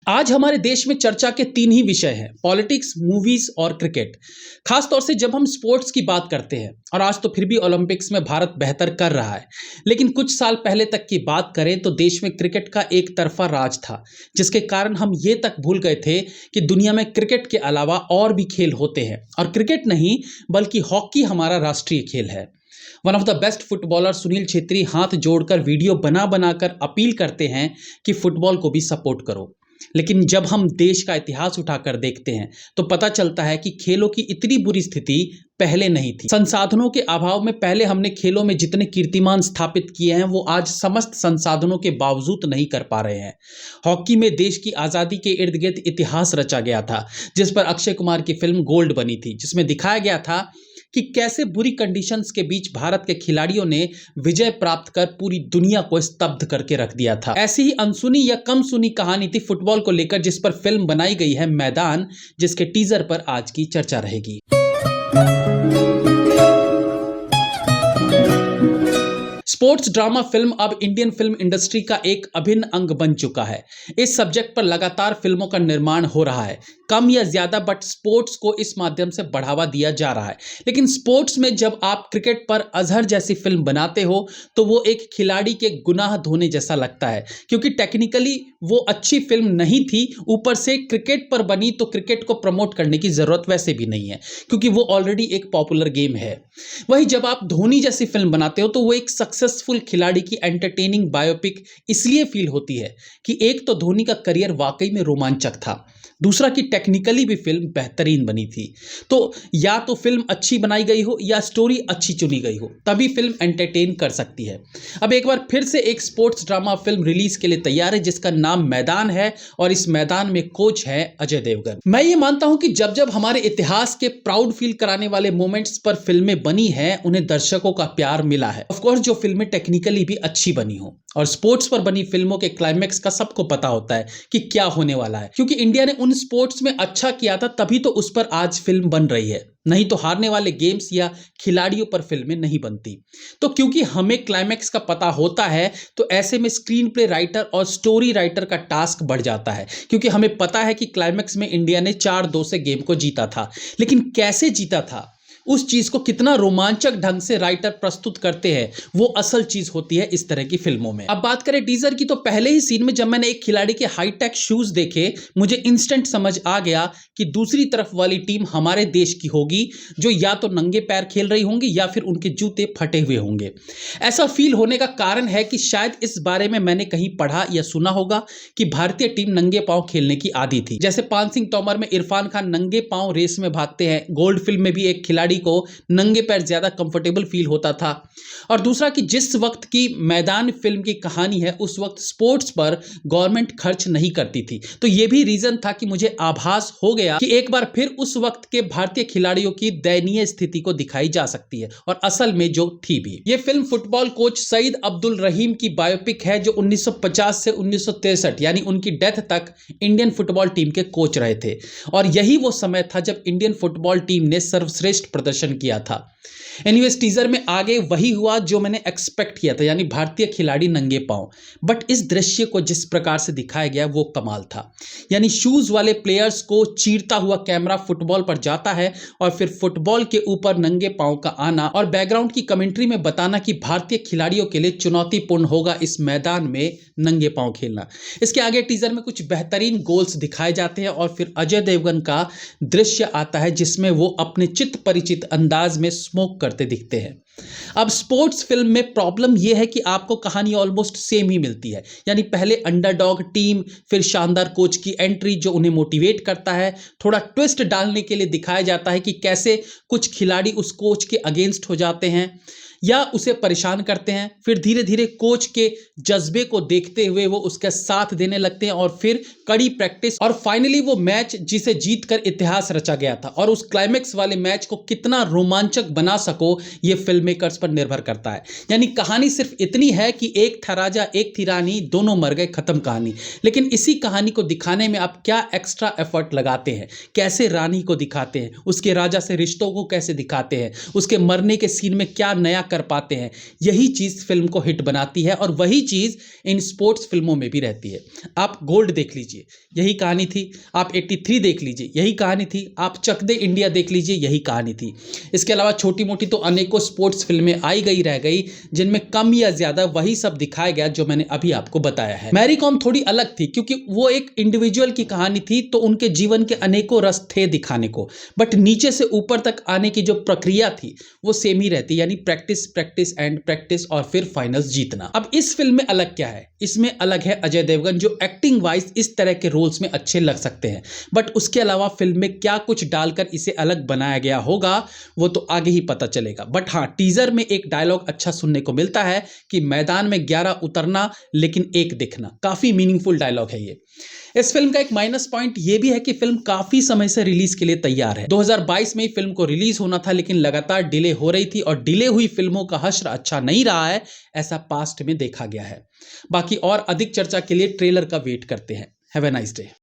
आज हमारे देश में चर्चा के तीन ही विषय हैं, पॉलिटिक्स, मूवीज और क्रिकेट। खास तौर से जब हम स्पोर्ट्स की बात करते हैं, और आज तो फिर भी ओलंपिक्स में भारत बेहतर कर रहा है, लेकिन कुछ साल पहले तक की बात करें तो देश में क्रिकेट का एक तरफा राज था, जिसके कारण हम ये तक भूल गए थे कि दुनिया में क्रिकेट के अलावा और भी खेल होते हैं, और क्रिकेट नहीं बल्कि हॉकी हमारा राष्ट्रीय खेल है। One of the best footballer Sunil Chhetri हाथ जोड़कर वीडियो बना बनाकर अपील करते हैं कि फुटबॉल को भी सपोर्ट करो। लेकिन जब हम देश का इतिहास उठाकर देखते हैं तो पता चलता है कि खेलों की इतनी बुरी स्थिति पहले नहीं थी। संसाधनों के अभाव में पहले हमने खेलों में जितने कीर्तिमान स्थापित किए हैं वो आज समस्त संसाधनों के बावजूद नहीं कर पा रहे हैं। हॉकी में देश की आज़ादी के इर्द गिर्द इतिहास रचा गया था, जिस पर अक्षय कुमार की फिल्म गोल्ड बनी थी, जिसमें दिखाया गया था कि कैसे बुरी कंडीशंस के बीच भारत के खिलाड़ियों ने विजय प्राप्त कर पूरी दुनिया को स्तब्ध करके रख दिया था। ऐसी ही अनसुनी या कम सुनी कहानी थी फुटबॉल को लेकर, जिस पर फिल्म बनाई गई है मैदान, जिसके टीजर पर आज की चर्चा रहेगी। स्पोर्ट्स ड्रामा फिल्म अब इंडियन फिल्म इंडस्ट्री का एक अभिन्न अंग बन चुका है। इस सब्जेक्ट पर लगातार फिल्मों का निर्माण हो रहा है, कम या ज्यादा, बट स्पोर्ट्स को इस माध्यम से बढ़ावा दिया जा रहा है। लेकिन स्पोर्ट्स में जब आप क्रिकेट पर अजहर जैसी फिल्म बनाते हो तो वो एक खिलाड़ी के गुनाह धोने जैसा लगता है, क्योंकि टेक्निकली वो अच्छी फिल्म नहीं थी, ऊपर से क्रिकेट पर बनी तो क्रिकेट को प्रमोट करने की जरूरत वैसे भी नहीं है, क्योंकि वो ऑलरेडी एक पॉपुलर गेम है। वही जब आप धोनी जैसी फिल्म बनाते हो तो वो एक सक्सेसफुल खिलाड़ी की एंटरटेनिंग बायोपिक इसलिए फील होती है कि एक तो धोनी का करियर वाकई में रोमांचक था, दूसरा कि टेक्निकली भी फिल्म बेहतरीन बनी थी। तो या तो फिल्म अच्छी बनाई गई हो या स्टोरी अच्छी चुनी गई हो, तभी फिल्म एंटरटेन कर सकती है। अब एक बार फिर से एक स्पोर्ट्स ड्रामा फिल्म रिलीज के लिए तैयार है, जिसका नाम मैदान है, और इस मैदान में कोच है अजय देवगन। मैं ये मानता हूं कि जब जब हमारे इतिहास के प्राउड फील कराने वाले मोमेंट्स पर फिल्में बनी हैं, उन्हें दर्शकों का प्यार मिला है। ऑफकोर्स जो फिल्में टेक्निकली भी अच्छी बनी हो, और स्पोर्ट्स पर बनी फिल्मों के क्लाइमैक्स का सबको पता होता है कि क्या होने वाला है, क्योंकि इंडिया ने उन स्पोर्ट्स में अच्छा किया था, तभी तो उस पर आज फिल्म बन रही है। नहीं तो हारने वाले गेम्स या खिलाड़ियों पर फिल्में नहीं बनती। तो क्योंकि हमें क्लाइमैक्स का पता होता है, तो ऐसे में स्क्रीन प्ले राइटर और स्टोरी राइटर का टास्क बढ़ जाता है, क्योंकि हमें पता है कि क्लाइमैक्स में इंडिया ने 4-2 से गेम को जीता था। लेकिन कैसे जीता था, उस चीज को कितना रोमांचक ढंग से राइटर प्रस्तुत करते हैं, वो असल चीज होती है इस तरह की फिल्मों में। अब बात करें टीजर की, तो पहले ही सीन में जब मैंने एक खिलाड़ी के हाईटेक शूज देखे, मुझे इंस्टेंट समझ आ गया कि दूसरी तरफ वाली टीम हमारे देश की होगी, जो या तो नंगे पैर खेल रही होंगी या फिर उनके जूते फटे हुए होंगे। ऐसा फील होने का कारण है कि शायद इस बारे में मैंने कहीं पढ़ा या सुना होगा कि भारतीय टीम नंगे पांव खेलने की आदी थी। जैसे पान सिंह तोमर में इरफान खान नंगे पांव रेस में भागते हैं, गोल्ड फिल्म में भी एक खिलाड़ी को नंगे पैर ज्यादा कंफर्टेबल फील होता था। और दूसरा कि जिस वक्त की मैदान फिल्म की कहानी है, उस वक्त स्पोर्ट्स पर गवर्नमेंट खर्च नहीं करती थी, तो यह भी रीजन था कि मुझे आभास हो गया कि एक बार फिर उस वक्त के भारतीय खिलाड़ियों की दयनीय स्थिति को दिखाई जा सकती है, और असल में जो थी भी। यह film football coach Syed Abdul Rahim की बायोपिक है, जो 1950 से 1963 यानी उनकी डेथ तक इंडियन फुटबॉल टीम के कोच रहे थे, और यही वो समय था जब इंडियन फुटबॉल टीम ने सर्वश्रेष्ठ प्रदर्शन किया था। एनीवेज, टीजर में आगे वही हुआ जो मैंने एक्सपेक्ट किया था, यानी भारतीय खिलाड़ी नंगे पांव। बट इस दृश्य को जिस प्रकार से दिखाया गया वो कमाल था। यानी शूज वाले प्लेयर्स को चीरता हुआ कैमरा फुटबॉल पर जाता है, और फिर फुटबॉल के ऊपर नंगे पांव का आना, और बैकग्राउंड की कमेंट्री में बताना कि भारतीय खिलाड़ियों के लिए चुनौतीपूर्ण होगा इस मैदान में नंगे पांव खेलना। इसके आगे टीजर में कुछ बेहतरीन गोल्स दिखाए जाते हैं, और फिर अजय देवगन का दृश्य आता है, जिसमें वो अपने चित परिचित अंदाज में स्मोक करते दिखते हैं। अब स्पोर्ट्स फिल्म में प्रॉब्लम यह है कि आपको कहानी ऑलमोस्ट सेम ही मिलती है, यानी पहले अंडरडॉग टीम, फिर शानदार कोच की एंट्री जो उन्हें मोटिवेट करता है, थोड़ा ट्विस्ट डालने के लिए दिखाया जाता है कि कैसे कुछ खिलाड़ी उस कोच के अगेंस्ट हो जाते हैं या उसे परेशान करते हैं, फिर धीरे धीरे कोच के जज्बे को देखते हुए वो उसका साथ देने लगते हैं, और फिर कड़ी प्रैक्टिस, और फाइनली वो मैच जिसे जीतकर इतिहास रचा गया था। और उस क्लाइमैक्स वाले मैच को कितना रोमांचक बना सको, ये फिल्म मेकर्स पर निर्भर करता है। यानी कहानी सिर्फ इतनी है कि एक था राजा एक थी रानी, दोनों मर गए, खत्म कहानी। लेकिन इसी कहानी को दिखाने में आप क्या एक्स्ट्रा एफर्ट लगाते हैं, कैसे रानी को दिखाते हैं, उसके राजा से रिश्तों को कैसे दिखाते हैं, उसके मरने के सीन में क्या नया कर पाते हैं, यही चीज़ फिल्म को हिट बनाती है और वही चीज़ इन स्पोर्ट्स फिल्मों में भी रहती है। आप गोल्ड देख लीजिए, यही कहानी थी। आप 83 देख लीजिए, यही कहानी थी। आप चक दे इंडिया देख लीजिए, यही कहानी थी। इसके अलावा छोटी मोटी तो अनेकों स्पोर्ट्स फिल्में आई गई रह गई, जिनमें कम या ज़्यादा वही सब दिखाया गया जो मैंने अभी आपको बताया है। मैरी कॉम थोड़ी अलग थी क्योंकि वो एक इंडिविजुअल की कहानी थी, तो उनके जीवन के अनेकों रस थे दिखाने को, बट नीचे से ऊपर तक आने की जो प्रक्रिया थी वो सेम ही रहती, यानी प्रैक्टिस प्रैक्टिस एंड प्रैक्टिस और फिर फाइनल्स जीतना। अब इस फिल्म में अलग क्या है? इसमें अलग है अजय देवगन, जो एक्टिंग वाइज इस तरह के रोल्स में अच्छे लग सकते हैं, बट उसके अलावा फिल्म में क्या कुछ डालकर इसे अलग बनाया गया होगा वो तो आगे ही पता चलेगा। बट हाँ, टीजर में एक डायलॉग अच्छा सुनने को मिलता है कि मैदान में 11 उतरना लेकिन एक दिखना। काफी मीनिंगफुल डायलॉग है ये। इस फिल्म का एक माइनस पॉइंट ये भी है कि फिल्म काफी समय से रिलीज के लिए तैयार है। 2022 में ही फिल्म को रिलीज होना था, लेकिन लगातार डिले हो रही थी और डिले हुई फिल्मों का हश्र अच्छा नहीं रहा है, ऐसा पास्ट में देखा गया है। बाकी और अधिक चर्चा के लिए ट्रेलर का वेट करते हैं। Have a nice day.